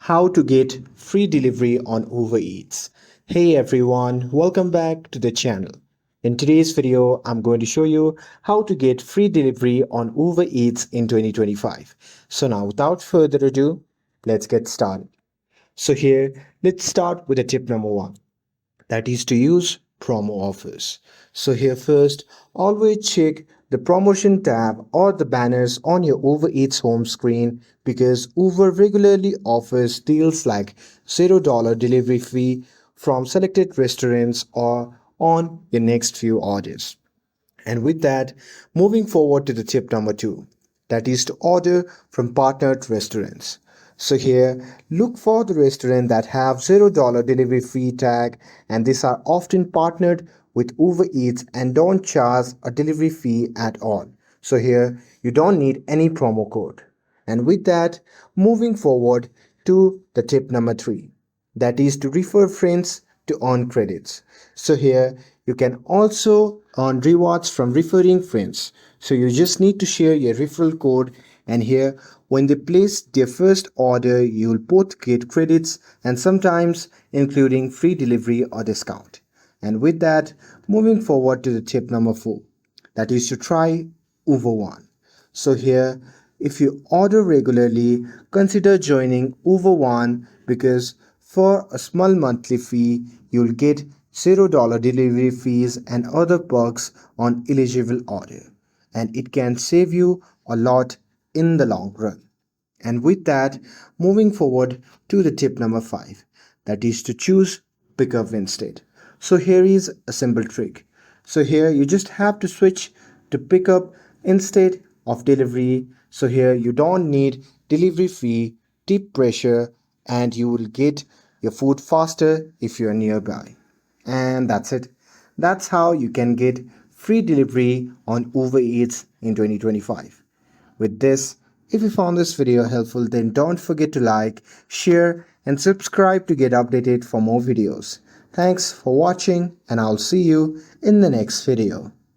How to get free delivery on Uber Eats. Hey everyone, welcome back to the channel. In today's video, I'm going to show you how to get free delivery on Uber Eats in 2025. So now without further ado, let's get started. So here, let's start with the tip number one, that is to use promo offers. So here first, always check the promotion tab or the banners on your Uber Eats home screen because Uber regularly offers deals like $0 delivery fee from selected restaurants or on your next few orders. And with that, moving forward to the tip number two, that is to order from partnered restaurants. So here, look for the restaurant that have $0 delivery fee tag, and these are often partnered with Uber Eats and don't charge a delivery fee at all. So here, you don't need any promo code. And with that, moving forward to the tip number three, that is to refer friends to earn credits. So here you can also earn rewards from referring friends. So you just need to share your referral code, and here when they place their first order you'll both get credits and sometimes including free delivery or discount. And with that, moving forward to the tip number four, that is to try Uber One. So here, if you order regularly, consider joining Uber One because for a small monthly fee, you'll get $0 delivery fees and other perks on eligible order. And it can save you a lot in the long run. And with that, moving forward to the tip number five, that is to choose pickup instead. So here is a simple trick. So here you just have to switch to pickup instead of delivery. So here you don't need delivery fee, tip pressure, and you will get your food faster if you're nearby. And that's it. That's how you can get free delivery on Uber Eats in 2025. With this, if you found this video helpful, then don't forget to like, share, and subscribe to get updated for more videos. Thanks for watching, and I'll see you in the next video.